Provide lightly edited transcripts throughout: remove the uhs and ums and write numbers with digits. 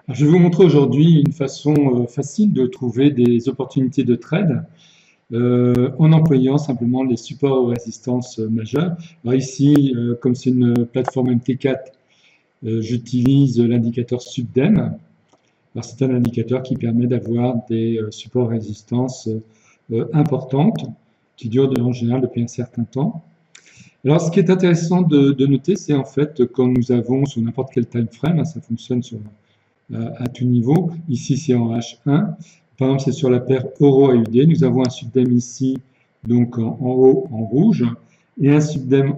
Alors, je vais vous montrer aujourd'hui une façon facile de trouver des opportunités de trade en employant simplement les supports aux résistances majeures. Alors ici, comme c'est une plateforme MT4, j'utilise l'indicateur SUBDEM. Alors c'est un indicateur qui permet d'avoir des supports résistances importantes qui durent en général depuis un certain temps. Alors, ce qui est intéressant de noter, c'est en fait quand nous avons sur n'importe quel time frame, ça fonctionne à tout niveau. Ici, c'est en H1. Par exemple, c'est sur la paire euro-AUD. Nous avons un subdem ici, donc en haut en rouge, et un subdem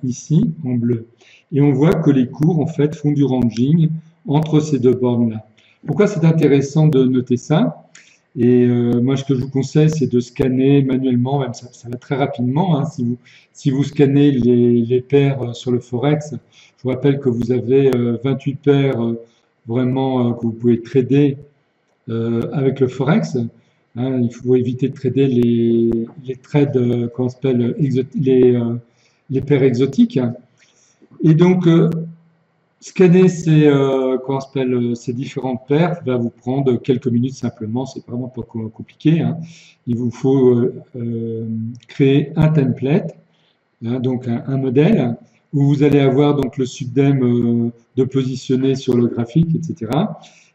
ici en bleu. Et on voit que les cours, en fait, font du ranging entre ces deux bornes-là. Pourquoi c'est intéressant de noter ça? Et moi, ce que je vous conseille, c'est de scanner manuellement, même ça va très rapidement. Hein, si vous scannez les paires sur le Forex, je vous rappelle que vous avez 28 paires vraiment que vous pouvez trader avec le Forex. Hein, il faut éviter de trader les trades, comment on s'appelle, les paires exotiques. Et donc, scanner ces différentes paires va vous prendre quelques minutes simplement, c'est vraiment pas compliqué. Hein. Il vous faut créer un template, hein, donc un modèle, où vous allez avoir donc le subdem de positionner sur le graphique, etc.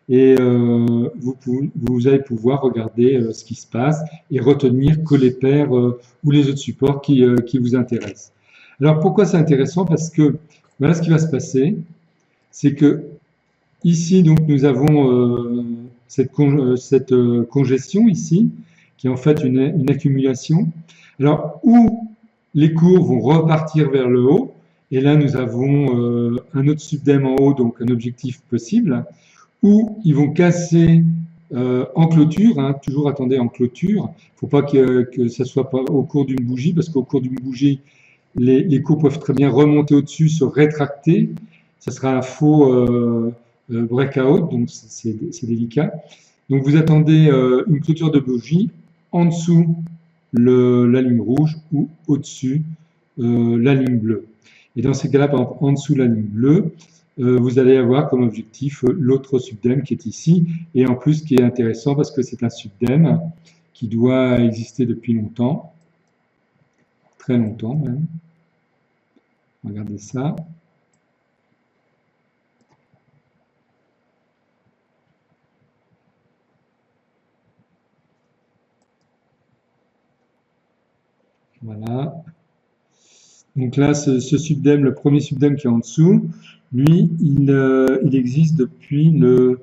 Et vous allez pouvoir regarder ce qui se passe et retenir que les paires ou les autres supports qui vous intéressent. Alors pourquoi c'est intéressant? Parce que voilà ce qui va se passer, c'est que ici donc nous avons cette congestion ici, qui est en fait une accumulation. Alors où les cours vont repartir vers le haut, et là nous avons un autre subdem en haut, donc un objectif possible, où ils vont casser en clôture, hein, toujours attendez en clôture, il ne faut pas que ça soit pas au cours d'une bougie, parce qu'au cours d'une bougie, les cours peuvent très bien remonter au-dessus, se rétracter, ça sera un faux breakout, donc c'est délicat. Donc vous attendez une clôture de bougie en dessous la ligne rouge ou au-dessus la ligne bleue. Et dans ces cas-là, par exemple, en dessous de la ligne bleue, vous allez avoir comme objectif l'autre subdem qui est ici, et en plus qui est intéressant parce que c'est un subdem qui doit exister depuis longtemps, très longtemps même. Regardez ça. Voilà. Donc là, ce subdem, le premier subdem qui est en dessous, lui, il existe depuis le...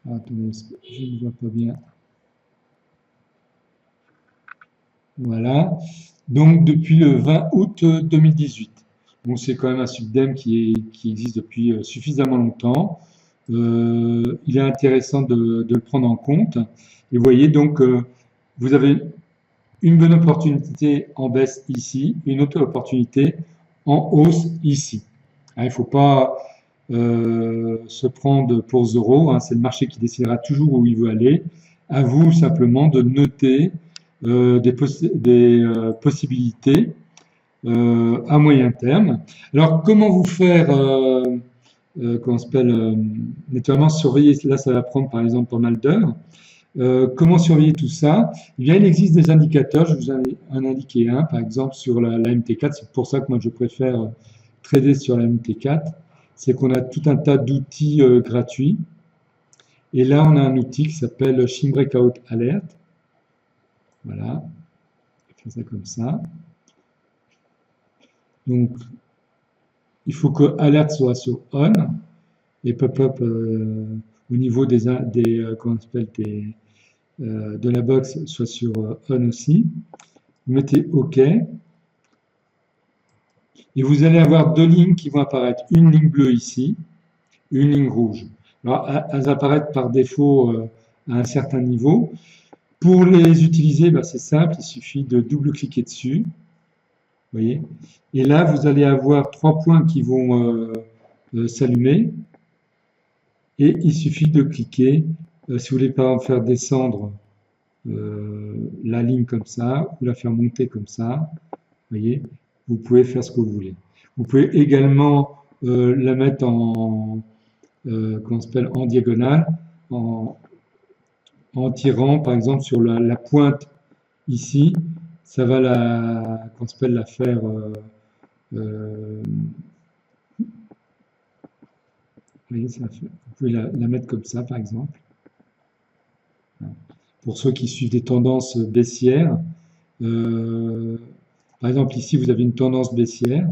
attendez, je ne vois pas bien. Voilà. Donc depuis le 20 août 2018. Donc c'est quand même un subdem qui existe depuis suffisamment longtemps. Il est intéressant de le prendre en compte. Et vous voyez donc, vous avez une bonne opportunité en baisse ici, une autre opportunité en hausse ici. Hein, il ne faut pas se prendre pour zéro, hein, c'est le marché qui décidera toujours où il veut aller. À vous simplement de noter des possibilités à moyen terme. Alors, comment vous faire, comment s'appelle, naturellement surveiller, là ça va prendre par exemple pas mal d'heures. Comment surveiller tout ça? Eh bien, il existe des indicateurs, je vous en ai indiqué un, par exemple sur la MT4, c'est pour ça que moi je préfère trader sur la MT4, c'est qu'on a tout un tas d'outils gratuits. Et là, on a un outil qui s'appelle Shin Breakout Alert. Voilà, je fais ça comme ça. Donc, il faut que Alert soit sur On et Pop-up au niveau comment on appelle, de la box soit sur On aussi. Vous mettez OK. Et vous allez avoir deux lignes qui vont apparaître. Une ligne bleue ici, une ligne rouge. Alors, elles apparaissent par défaut à un certain niveau. Pour les utiliser, c'est simple, il suffit de double-cliquer dessus. Vous voyez. Et là, vous allez avoir trois points qui vont s'allumer. Et il suffit de cliquer, si vous voulez pas faire descendre la ligne comme ça, ou la faire monter comme ça, vous voyez, vous pouvez faire ce que vous voulez. Vous pouvez également la mettre comment on s'appelle, en diagonale, en, en tirant par exemple sur la pointe ici, ça va comment on s'appelle, la faire euh, vous voyez, vous pouvez la mettre comme ça par exemple. Pour ceux qui suivent des tendances baissières, euh, par exemple ici vous avez une tendance baissière,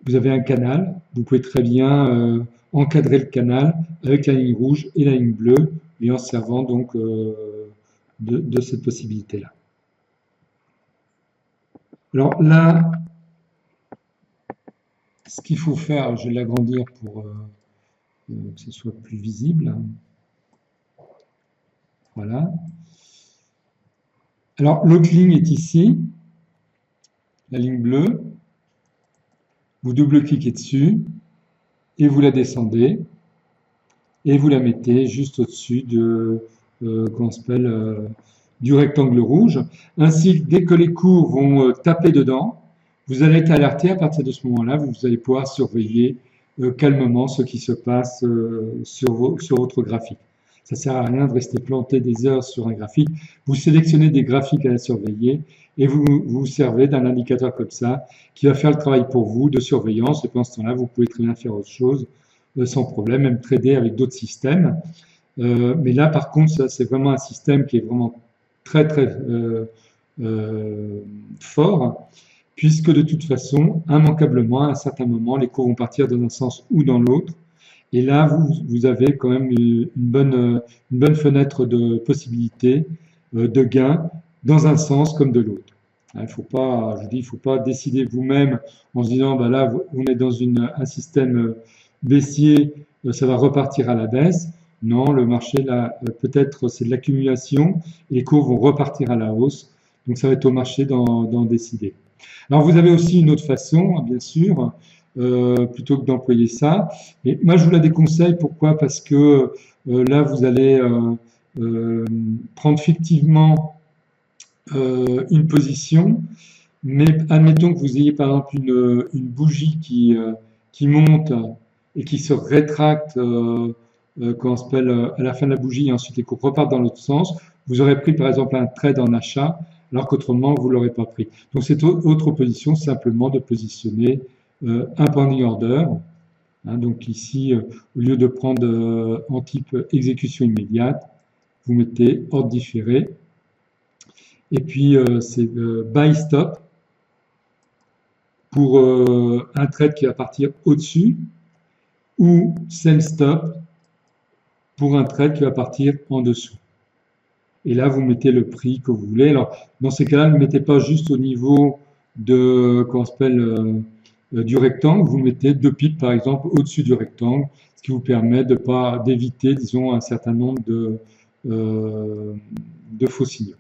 vous avez un canal, vous pouvez très bien encadrer le canal avec la ligne rouge et la ligne bleue, et en servant donc de cette possibilité-là. Alors là, ce qu'il faut faire, je vais l'agrandir pour que ce soit plus visible. Voilà. Alors l'autre ligne est ici, la ligne bleue. Vous double-cliquez dessus et vous la descendez et vous la mettez juste au-dessus comment on s'appelle, du rectangle rouge. Ainsi, dès que les cours vont taper dedans, vous allez être alerté. À partir de ce moment-là, vous allez pouvoir surveiller calmement ce qui se passe sur votre graphique. Ça ne sert à rien de rester planté des heures sur un graphique. Vous sélectionnez des graphiques à surveiller et vous vous servez d'un indicateur comme ça qui va faire le travail pour vous de surveillance. Et pendant ce temps-là, vous pouvez très bien faire autre chose sans problème, même trader avec d'autres systèmes. Mais là, par contre, c'est vraiment un système qui est vraiment très fort, puisque de toute façon, immanquablement, à un certain moment, les cours vont partir dans un sens ou dans l'autre. Et là, vous avez quand même une bonne fenêtre de possibilités de gain dans un sens comme de l'autre. Il faut pas, je dis, il faut pas décider vous-même en se disant, bah là, on est dans un système baissier, ça va repartir à la baisse. Non, le marché, là, peut-être c'est de l'accumulation, et les cours vont repartir à la hausse. Donc, ça va être au marché d'en décider. Alors, vous avez aussi une autre façon, bien sûr, plutôt que d'employer ça. Et moi, je vous la déconseille. Pourquoi? Parce que là, vous allez prendre fictivement une position, mais admettons que vous ayez par exemple une bougie qui monte et qui se rétracte quand on s'appelle à la fin de la bougie et ensuite les cours repartent dans l'autre sens. Vous aurez pris par exemple un trade en achat alors qu'autrement vous ne l'aurez pas pris. Donc cette autre position, simplement de positionner un pending order. Hein, donc ici, au lieu de prendre en type exécution immédiate, vous mettez ordre différé. Et puis c'est buy stop pour un trade qui va partir au-dessus, ou sell stop pour un trade qui va partir en dessous. Et là, vous mettez le prix que vous voulez. Alors, dans ces cas-là, ne mettez pas juste au niveau de, comment on s'appelle, du rectangle. Vous mettez 2 pips, par exemple, au-dessus du rectangle, ce qui vous permet d'éviter, disons, un certain nombre de faux signaux.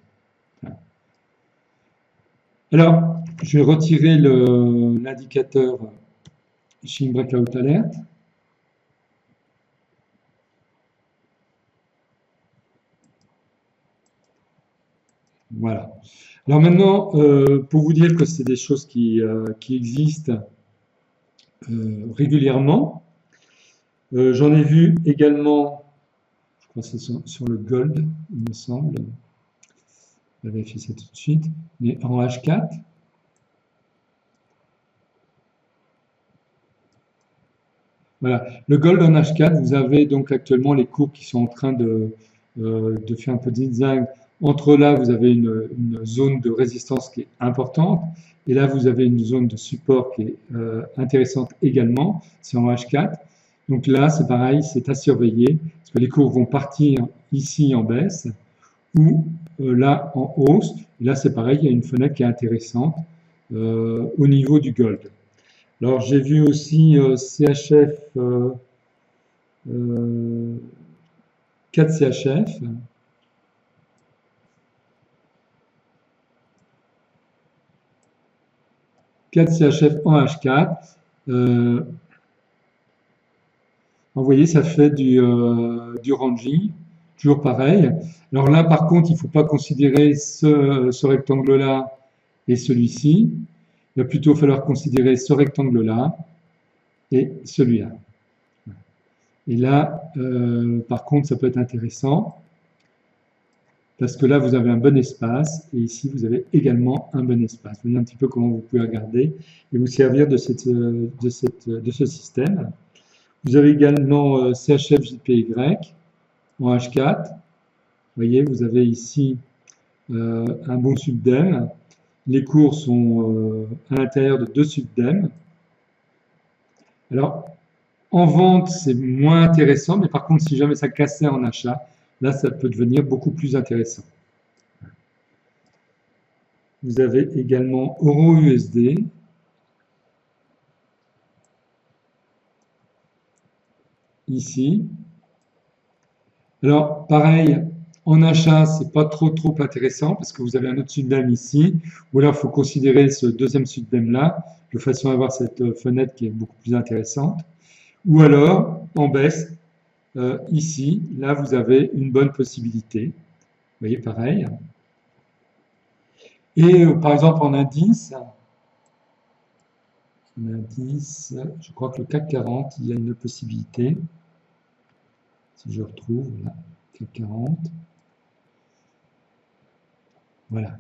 Alors, je vais retirer l'indicateur Shing Breakout Alert. Voilà. Alors maintenant, pour vous dire que c'est des choses qui existent régulièrement, j'en ai vu également, je crois que c'est sur le gold, il me semble, je vais vérifier ça tout de suite, mais en H4. Voilà, le gold en H4, vous avez donc actuellement les cours qui sont en train de faire un peu de zigzag. Entre là, vous avez une zone de résistance qui est importante, et là, vous avez une zone de support qui est intéressante également, c'est en H4. Donc là, c'est pareil, c'est à surveiller, parce que les cours vont partir ici en baisse, ou là en hausse. Et là, c'est pareil, il y a une fenêtre qui est intéressante au niveau du gold. Alors, j'ai vu aussi CHF, 4 CHF. CHF en H4. Vous voyez, ça fait du ranging, toujours pareil. Alors là, par contre, il ne faut pas considérer ce rectangle-là et celui-ci. il va plutôt falloir considérer ce rectangle-là et celui-là. Et là, par contre, ça peut être intéressant parce que là, vous avez un bon espace et ici, vous avez également un bon espace. Vous voyez un petit peu comment vous pouvez regarder et vous servir de ce système. Vous avez également CHF JPY en H4. Vous voyez, vous avez ici un bon subdem. Les cours sont à l'intérieur de 2 subdems. Alors, en vente, c'est moins intéressant, mais par contre, si jamais ça cassait en achat, là, ça peut devenir beaucoup plus intéressant. Vous avez également EURUSD. Ici. Alors, pareil, en achat, c'est pas trop intéressant parce que vous avez un autre subdem ici, ou alors il faut considérer ce deuxième subdem là, de façon à avoir cette fenêtre qui est beaucoup plus intéressante. Ou alors, en baisse, ici, là, vous avez une bonne possibilité. Vous voyez, pareil. Et par exemple, en indice, je crois que le CAC 40, il y a une possibilité. Si je retrouve, là, CAC 40. Voilà. Alors,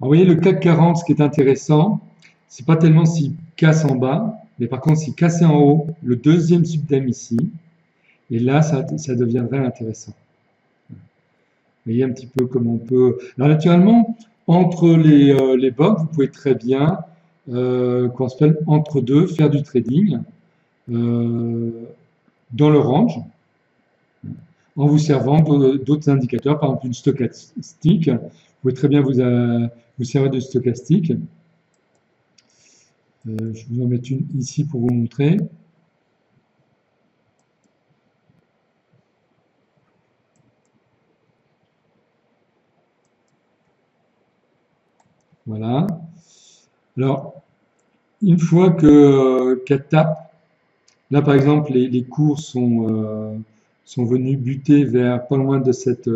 vous voyez, le CAC 40, ce qui est intéressant, c'est pas tellement s'il casse en bas, mais par contre, s'il casse en haut, le deuxième subdem ici, et là, ça deviendrait intéressant. Vous voyez un petit peu comment on peut... Alors, naturellement, entre les box, vous pouvez très bien, qu'on s'appelle entre deux, faire du trading dans le range, en vous servant d'autres indicateurs, par exemple une stochastique. Vous pouvez très bien vous servir de stochastique. Je vais vous en mettre une ici pour vous montrer. Voilà. Alors, une fois qu'elle tape, là par exemple, les cours sont venus buter vers pas loin de cette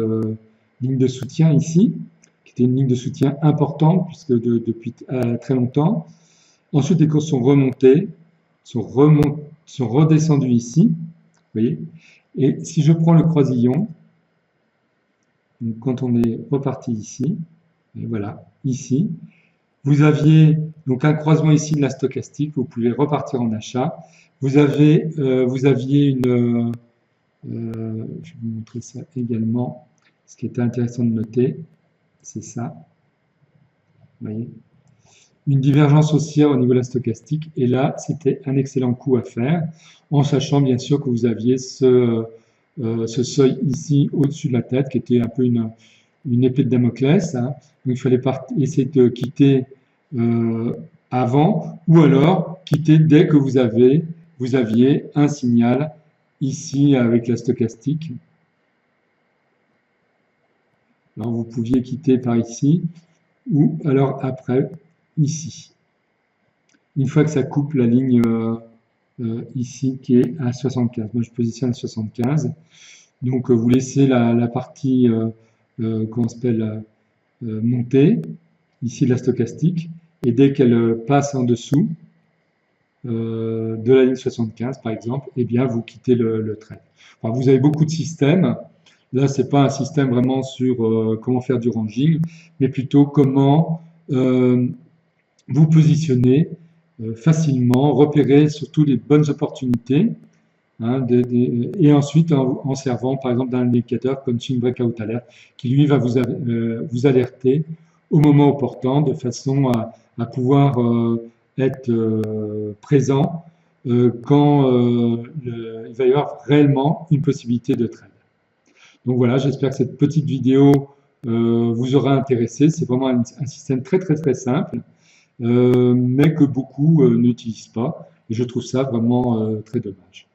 ligne de soutien ici, qui était une ligne de soutien importante puisque depuis très longtemps. Ensuite, les cours sont remontés, sont redescendus ici, vous voyez. Et si je prends le croisillon, donc quand on est reparti ici, et voilà, ici, vous aviez donc un croisement ici de la stochastique, vous pouvez repartir en achat. Vous aviez une... je vais vous montrer ça également. Ce qui était intéressant de noter, c'est ça. Vous voyez, une divergence haussière au niveau de la stochastique. Et là, c'était un excellent coup à faire, en sachant bien sûr que vous aviez ce seuil ici au-dessus de la tête, qui était un peu une épée de Damoclès. Hein. Donc, il fallait essayer de quitter avant, ou alors quitter dès que vous aviez un signal ici avec la stochastique. Alors, vous pouviez quitter par ici, ou alors après, ici. Une fois que ça coupe la ligne ici qui est à 75. Moi, je positionne à 75. Donc, vous laissez la partie qu'on appelle monter, ici de la stochastique, et dès qu'elle passe en dessous de la ligne 75, par exemple, eh bien, vous quittez le trade. Enfin, vous avez beaucoup de systèmes. Là, c'est pas un système vraiment sur comment faire du ranging, mais plutôt comment vous positionner facilement, repérer surtout les bonnes opportunités, hein, et ensuite en servant par exemple d'un indicateur comme Swing Breakout Alert, qui lui va vous alerter au moment opportun de façon à pouvoir être présent quand il va y avoir réellement une possibilité de trade. Donc voilà, j'espère que cette petite vidéo vous aura intéressé. C'est vraiment un système très simple, mais que beaucoup n'utilisent pas. Et je trouve ça vraiment très dommage.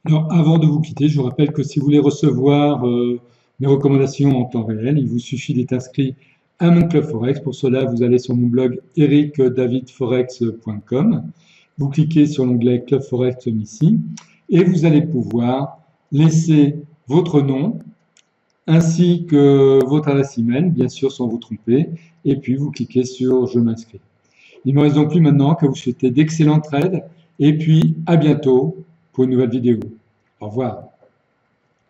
Alors, avant de vous quitter, je vous rappelle que si vous voulez recevoir mes recommandations en temps réel, il vous suffit d'être inscrit à mon club Forex. Pour cela, vous allez sur mon blog ericdavidforex.com. Vous cliquez sur l'onglet Club Forex ici et vous allez pouvoir laisser votre nom ainsi que votre adresse email, bien sûr sans vous tromper, et puis vous cliquez sur « Je m'inscris ». Il ne me reste donc plus maintenant qu'à vous souhaiter d'excellents trades et puis à bientôt pour une nouvelle vidéo. Au revoir.